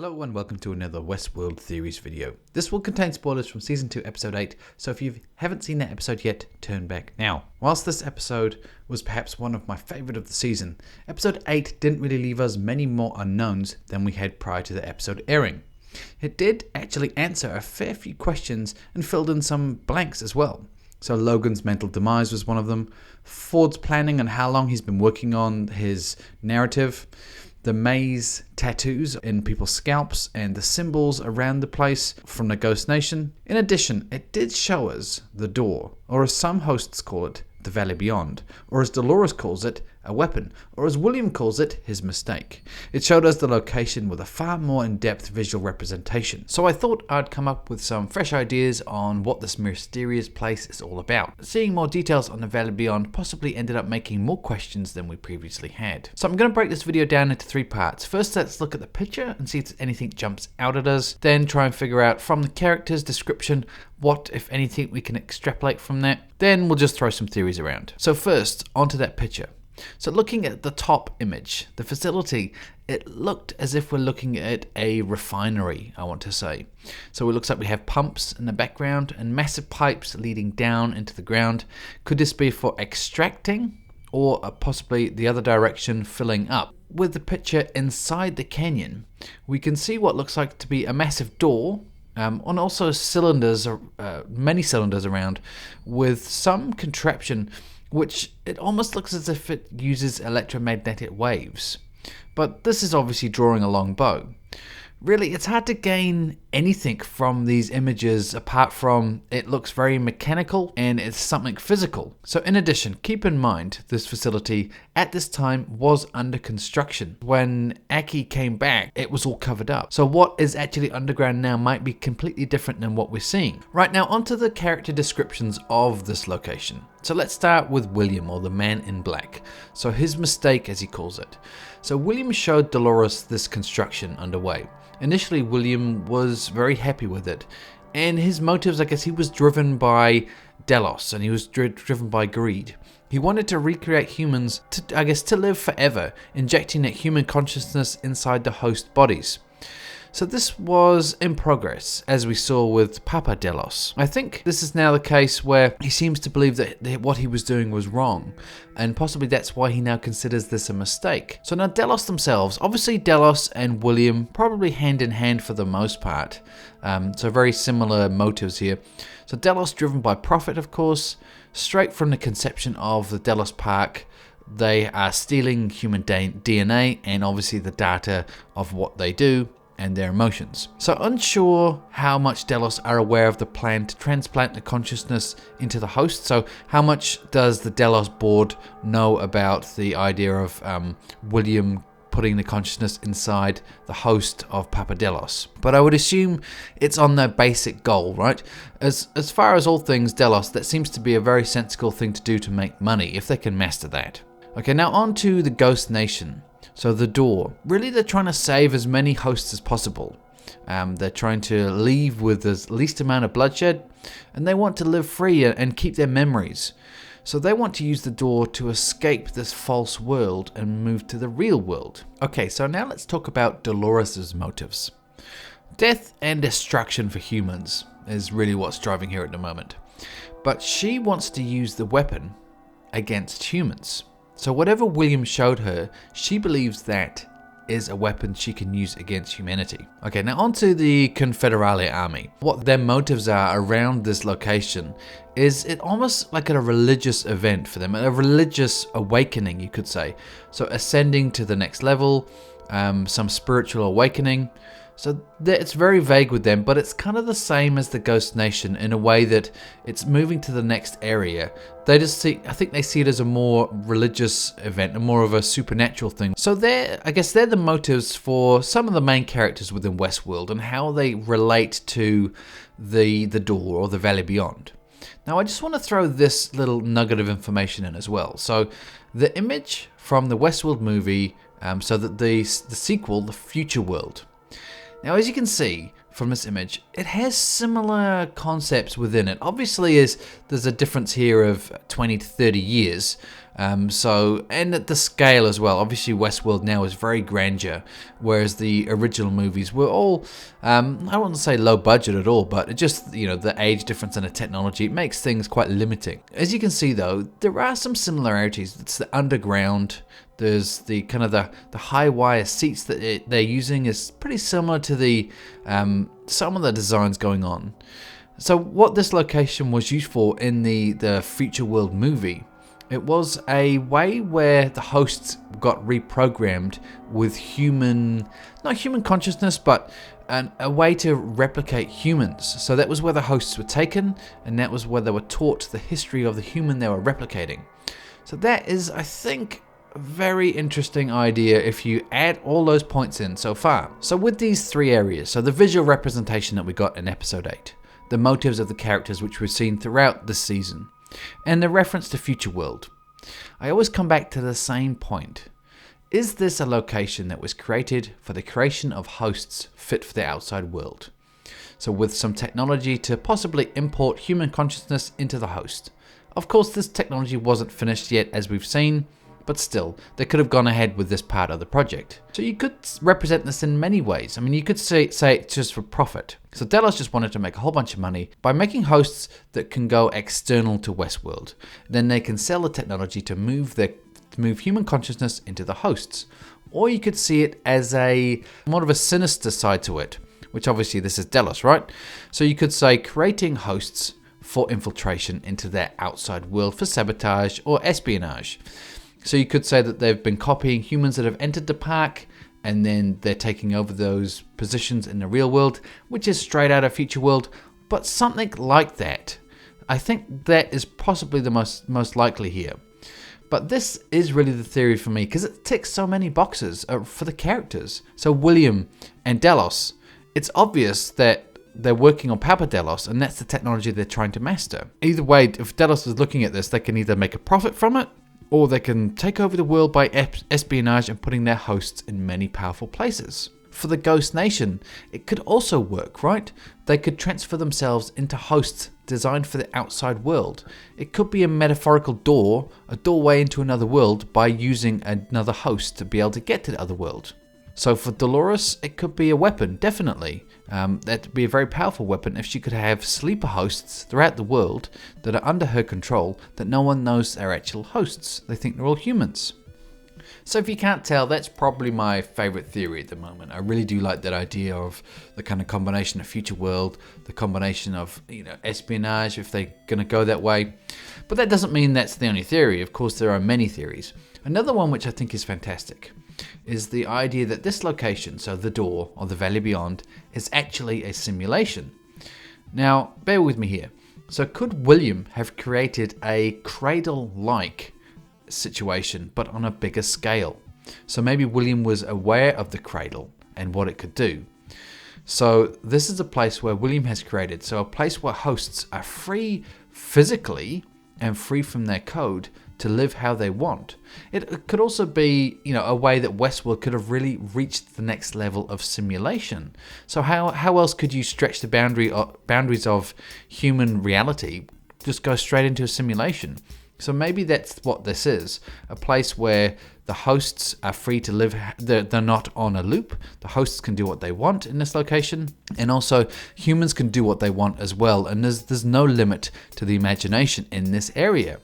Hello and welcome to another WestWorld Theories video. This will contain spoilers from Season 2 Episode 8, so if you haven't seen that episode yet, turn back now. Whilst this episode was perhaps one of my favourite of the season, Episode 8 didn't really leave us many more unknowns than we had prior to the episode airing. It did actually answer a fair few questions and filled in some blanks as well. So Logan's mental demise was one of them, Ford's planning and how long he's been working on his narrative, the maze tattoos in people's scalps, and the symbols around the place from the Ghost Nation. In addition, it did show us the door, or as some hosts call it, the Valley Beyond, or as Dolores calls it, a weapon, or as William calls it, his mistake. It showed us the location with a far more in-depth visual representation. So I thought I'd come up with some fresh ideas on what this mysterious place is all about. Seeing more details on the Valley Beyond possibly ended up making more questions than we previously had. So I'm going to break this video down into three parts. First, let's look at the picture and see if anything jumps out at us. Then try and figure out from the character's description what, if anything, we can extrapolate from that. Then we'll just throw some theories around. So first, onto that picture. So looking at the top image, the facility, it looked as if we're looking at a refinery, I want to say. So it looks like we have pumps in the background and massive pipes leading down into the ground. Could this be for extracting or possibly the other direction, filling up? With the picture inside the canyon, we can see what looks like to be a massive door, and also cylinders, many cylinders around with some contraption which it almost looks as if it uses electromagnetic waves. But this is obviously drawing a long bow. Really, it's hard to gain anything from these images apart from it looks very mechanical and it's something physical. So in addition, keep in mind this facility at this time was under construction. When Aki came back, it was all covered up. So what is actually underground now might be completely different than what we're seeing. Right, now onto the character descriptions of this location. So let's start with William, or the man in black. So his mistake, as he calls it. So William showed Dolores this construction underway. Initially, William was very happy with it. And his motives, I guess he was driven by Delos, and he was driven by greed. He wanted to recreate humans, to live forever, injecting that human consciousness inside the host bodies. So this was in progress, as we saw with Papa Delos. I think this is now the case where he seems to believe that what he was doing was wrong, and possibly that's why he now considers this a mistake. So now Delos themselves, obviously Delos and William, probably hand in hand for the most part. So very similar motives here. So Delos driven by profit, of course, straight from the conception of the Delos Park. They are stealing human DNA and obviously the data of what they do and their emotions. So unsure how much Delos are aware of the plan to transplant the consciousness into the host. So how much does the Delos board know about the idea of William putting the consciousness inside the host of Papa Delos? But I would assume it's on their basic goal, right? As far as all things Delos, that seems to be a very sensible thing to do to make money, if they can master that. Okay, now on to the Ghost Nation. So the door, really they're trying to save as many hosts as possible. They're trying to leave with the least amount of bloodshed, and they want to live free and keep their memories. So they want to use the door to escape this false world and move to the real world. Okay, so now let's talk about Dolores' motives. Death and destruction for humans is really what's driving her at the moment. But she wants to use the weapon against humans. So whatever William showed her, she believes that is a weapon she can use against humanity. Okay, now on to the Confederale army. What their motives are around this location is it almost like a religious event for them, a religious awakening, you could say. So ascending to the next level, some spiritual awakening. So it's very vague with them, but it's kind of the same as the Ghost Nation in a way that it's moving to the next area. I think they see it as a more religious event, a more of a supernatural thing. So I guess they're the motives for some of the main characters within WestWorld and how they relate to the door or the Valley Beyond. Now I just want to throw this little nugget of information in as well. So the image from the WestWorld movie, so that the sequel, The Future World. Now, as you can see, from this image, it has similar concepts within it. Obviously, there's a difference here of 20 to 30 years. And at the scale as well. Obviously, WestWorld now is very grandeur, whereas the original movies were all, I wouldn't say low budget at all, but it just, the age difference and the technology, it makes things quite limiting. As you can see though, there are some similarities. It's the underground. There's the kind of the high wire seats that they're using is pretty similar to the some of the designs going on. So what this location was used for in the Future World movie, it was a way where the hosts got reprogrammed with not human consciousness, but a way to replicate humans. So that was where the hosts were taken, and that was where they were taught the history of the human they were replicating. So that is, I think, a very interesting idea if you add all those points in so far. So with these three areas, so the visual representation that we got in episode 8, the motives of the characters which we've seen throughout this season, and the reference to Future World, I always come back to the same point. Is this a location that was created for the creation of hosts fit for the outside world? So with some technology to possibly import human consciousness into the host. Of course, this technology wasn't finished yet, as we've seen, but still, they could have gone ahead with this part of the project. So you could represent this in many ways. I mean, you could say it's just for profit. So Delos just wanted to make a whole bunch of money by making hosts that can go external to WestWorld. Then they can sell the technology to move human consciousness into the hosts. Or you could see it as more of a sinister side to it, which obviously this is Delos, right? So you could say creating hosts for infiltration into their outside world for sabotage or espionage. So you could say that they've been copying humans that have entered the park, and then they're taking over those positions in the real world, which is straight out of Future World, but something like that. I think that is possibly the most likely here. But this is really the theory for me, because it ticks so many boxes for the characters. So William and Delos, it's obvious that they're working on Papa Delos, and that's the technology they're trying to master. Either way, if Delos is looking at this, they can either make a profit from it, or they can take over the world by espionage and putting their hosts in many powerful places. For the Ghost Nation, it could also work, right? They could transfer themselves into hosts designed for the outside world. It could be a metaphorical door, a doorway into another world by using another host to be able to get to the other world. So for Dolores, it could be a weapon, definitely. That'd be a very powerful weapon if she could have sleeper hosts throughout the world that are under her control that no one knows are actual hosts. They think they're all humans. So if you can't tell, that's probably my favorite theory at the moment. I really do like that idea of the kind of combination of Future World, the combination of espionage if they're going to go that way. But that doesn't mean that's the only theory. Of course, there are many theories. Another one which I think is fantastic is the idea that this location, so the door or the Valley Beyond, is actually a simulation. Now, bear with me here. So could William have created a cradle-like situation, but on a bigger scale? So maybe William was aware of the cradle and what it could do. So this is a place where William has created, so a place where hosts are free physically and free from their code to live how they want. It could also be, a way that WestWorld could have really reached the next level of simulation. So how else could you stretch the boundaries of human reality? Just go straight into a simulation. So maybe that's what this is, a place where the hosts are free to live. They're not on a loop. The hosts can do what they want in this location, and also humans can do what they want as well. And there's no limit to the imagination in this area.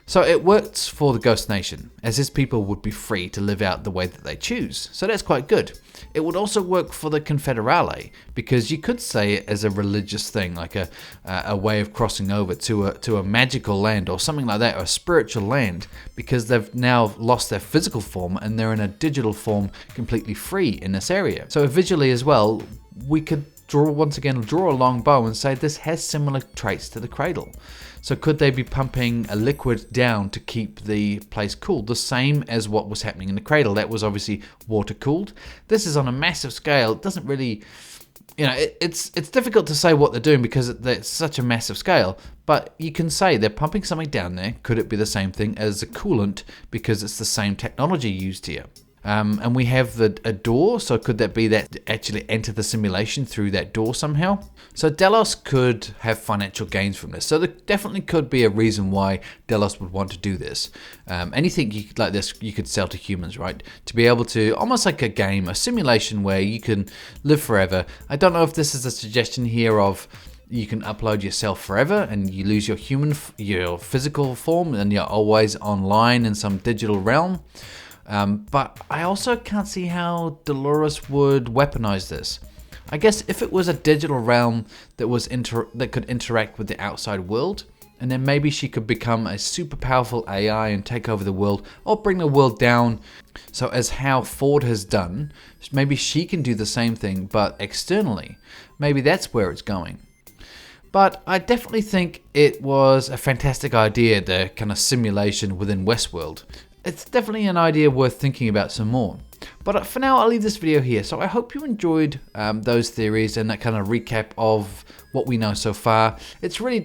So it works for the Ghost Nation, as his people would be free to live out the way that they choose. So that's quite good. It would also work for the Confederale, because you could say it as a religious thing, like a way of crossing over to a magical land or something like that, or a spiritual land, because they've now lost their physical form and they're in a digital form completely free in this area. So visually as well, we could draw a long bow and say this has similar traits to the cradle. So could they be pumping a liquid down to keep the place cool, the same as what was happening in the cradle? That was obviously water cooled. This is on a massive scale. It doesn't really, it's difficult to say what they're doing because it's such a massive scale. But you can say they're pumping something down there. Could it be the same thing as a coolant because it's the same technology used here? And we have a door, so could that be that actually enter the simulation through that door somehow? So Delos could have financial gains from this. So there definitely could be a reason why Delos would want to do this. Anything like this you could sell to humans, right? To be able to, almost like a game, a simulation where you can live forever. I don't know if this is a suggestion here of you can upload yourself forever and you lose your your physical form and you're always online in some digital realm. But I also can't see how Dolores would weaponize this. I guess if it was a digital realm that was that could interact with the outside world, and then maybe she could become a super powerful AI and take over the world, or bring the world down. So as how Ford has done, maybe she can do the same thing, but externally. Maybe that's where it's going. But I definitely think it was a fantastic idea, the kind of simulation within WestWorld. It's definitely an idea worth thinking about some more. But for now, I'll leave this video here. So I hope you enjoyed those theories and that kind of recap of what we know so far. It's really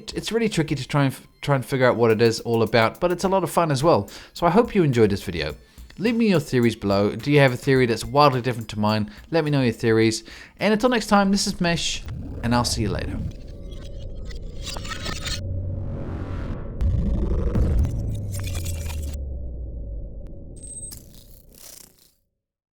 tricky to try and figure out what it is all about, but it's a lot of fun as well. So I hope you enjoyed this video. Leave me your theories below. Do you have a theory that's wildly different to mine? Let me know your theories. And until next time, this is Mesh, and I'll see you later.